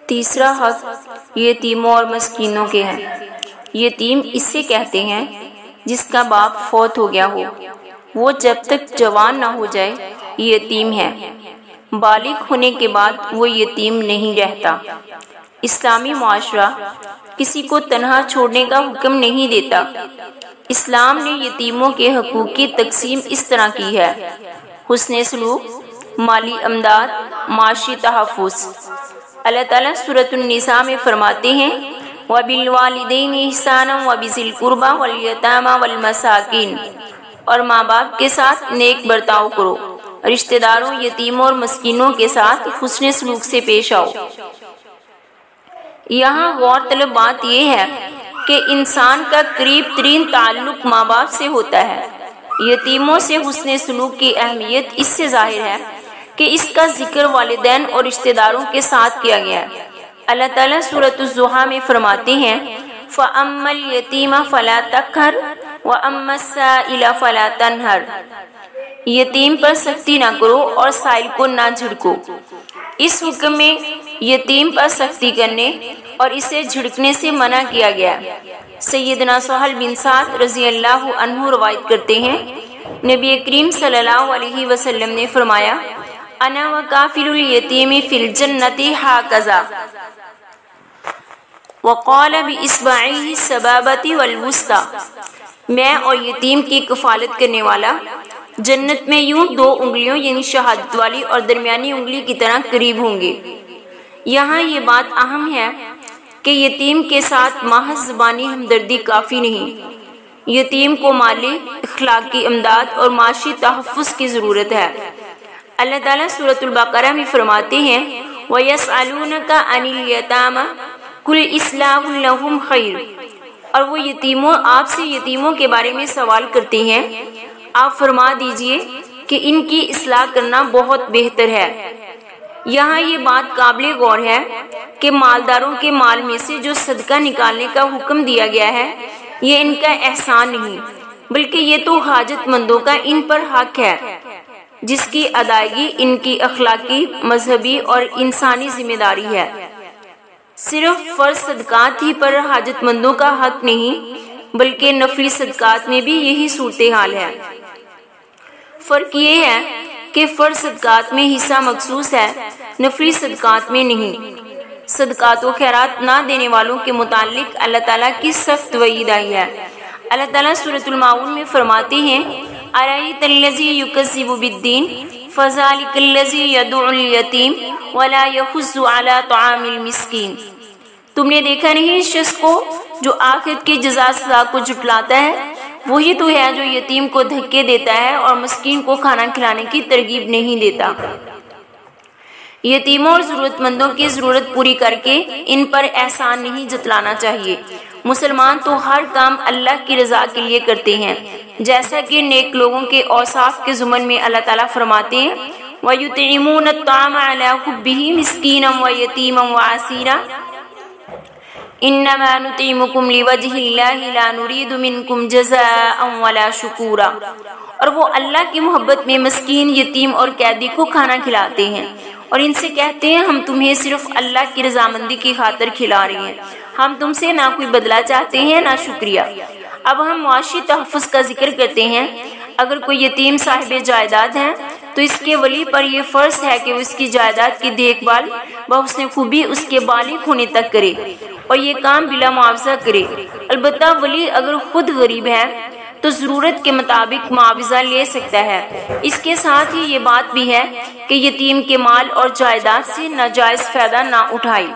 تیسرا حق یتیموں اور مسکینوں کے ہیں۔ یتیم اسے کہتے ہیں جس کا باپ فوت ہو گیا ہو، وہ جب تک جوان نہ ہو جائے یتیم ہے، بالغ ہونے کے بعد وہ یتیم نہیں رہتا۔ اسلامی معاشرہ کسی کو تنہا چھوڑنے کا حکم نہیں دیتا۔ اسلام نے یتیموں کے حقوق کی تقسیم اس طرح کی ہے: حسن سلوک، مالی امداد، معاشی تحفظ۔ اللہ تعالیٰ سورۃ النساء میں فرماتے ہیں وَبِالْوَالِدَيْنِ إِحْسَانًا وَبِذِي الْقُرْبَى وَالْيَتَامَى وَالْمَسَاكِينِ، اور ماں باپ کے ساتھ نیک برتاؤ کرو، رشتہ داروں، یتیموں اور مسکینوں کے ساتھ حسن سلوک سے پیش آؤ۔ یہاں غور طلب بات یہ ہے کہ انسان کا قریب ترین تعلق ماں باپ سے ہوتا ہے۔ یتیموں سے حسن سلوک کی اہمیت اس سے ظاہر ہے کہ اس کا ذکر والدین اور رشتہ داروں کے ساتھ کیا گیا ہے۔ اللہ تعالیٰ سورۃ الضحیٰ میں فرماتے ہیں فَأَمَّا الْيَتِيمَ فَلَا تَقْهَرْ وَأَمَّا السَّائِلَ فَلَا تَنْهَرْ، یتیم پر سختی نہ کرو اور سائل کو نہ جھڑکو۔ اس حکم میں یتیم پر سختی کرنے اور اسے جھڑکنے سے منع کیا گیا۔ سیدنا سہل بن سعد رضی اللہ عنہ روایت کرتے ہیں نبی کریم صلی اللہ علیہ وسلم نے فرمایا انا وکافل الیتیم فی الجنۃ ھکذا وقال باصبعیہ السبابۃ والوسطی، میں اور یتیم کی کفالت کرنے والا جنت میں یوں دو انگلیوں یعنی شہادت والی اور درمیانی انگلی کی طرح قریب ہوں گے۔ یہاں یہ بات اہم ہے کہ یتیم کے ساتھ محض زبانی ہمدردی کافی نہیں، یتیم کو مالی، اخلاقی امداد اور معاشی تحفظ کی ضرورت ہے۔ اللہ تعالیٰ سورۃ البقرہ میں فرماتے ہیں وَيَسْأَلُونَكَ عَنِ الْيَتَامَى قُلْ إِصْلَاحٌ لَهُمْ خَيْرٌ، اور وہ آپ سے یتیموں کے بارے میں سوال کرتے ہیں، آپ فرما دیجئے کہ ان کی اصلاح کرنا بہت بہتر ہے۔ یہاں یہ بات قابل غور ہے کہ مالداروں کے مال میں سے جو صدقہ نکالنے کا حکم دیا گیا ہے یہ ان کا احسان نہیں، بلکہ یہ تو حاجت مندوں کا ان پر حق ہے، جس کی ادائیگی ان کی اخلاقی، مذہبی اور انسانی ذمہ داری ہے۔ صرف فرض صدقات ہی پر حاجت مندوں کا حق نہیں، بلکہ نفلی صدقات میں بھی یہی صورتحال ہے۔ فرق یہ ہے کہ فرض صدقات میں حصہ مخصوص ہے، نفلی صدقات میں نہیں۔ صدقات و خیرات نہ دینے والوں کے متعلق اللہ تعالیٰ کی سخت وعید آئی ہے۔ اللہ تعالیٰ سورۃ الماعون میں فرماتے ہیں أَرَأَيْتَ الَّذِي يُكَذِّبُ بِالدِّينِ فَذَلِكَ الَّذِي يَدُعُّ الْيَتِيمَ وَلَا يَحُضُّ عَلَى طَعَامِ الْمِسْكِينِ، تم نے دیکھا نہیں اس شخص کو جو آخرت کی جزا سزا کو جھٹلاتا ہے؟ وہی تو ہے جو یتیم کو دھکے دیتا ہے اور مسکین کو کھانا کھلانے کی ترغیب نہیں دیتا۔ یتیموں اور ضرورت مندوں کی ضرورت پوری کر کے ان پر احسان نہیں جتلانا چاہیے۔ مسلمان تو ہر کام اللہ کی رضا کے لیے کرتے ہیں، جیسا کہ نیک لوگوں کے اوصاف کے ضمن میں اللہ تعالیٰ فرماتے ہیں وَيُطْعِمُونَ الطَّعَامَ عَلَىٰ حُبِّهِ مِسْكِينًا وَيَتِيمًا وَأَسِيرًا انما نطعمکم لوجہ اللہ لا نرید منکم جزاء ولا شکورا، اور وہ اللہ کی محبت میں مسکین، یتیم اور قیدی کو کھانا کھلاتے ہیں اور ان سے کہتے ہیں ہم تمہیں صرف اللہ کی رضامندی کی خاطر کھلا رہے ہیں، ہم تم سے نہ کوئی بدلہ چاہتے ہیں نہ شکریہ۔ اب ہم معاشی تحفظ کا ذکر کرتے ہیں۔ اگر کوئی یتیم صاحب جائیداد ہے تو اس کے ولی پر یہ فرض ہے کہ وہ اس کی جائیداد کی دیکھ بھال بحسن خوبی اس کے بالغ ہونے تک کرے اور یہ کام بلا معاوضہ کرے۔ البتہ ولی اگر خود غریب ہے تو ضرورت کے مطابق معاوضہ لے سکتا ہے۔ اس کے ساتھ ہی یہ بات بھی ہے کہ یتیم کے مال اور جائیداد سے ناجائز فائدہ نہ اٹھائے۔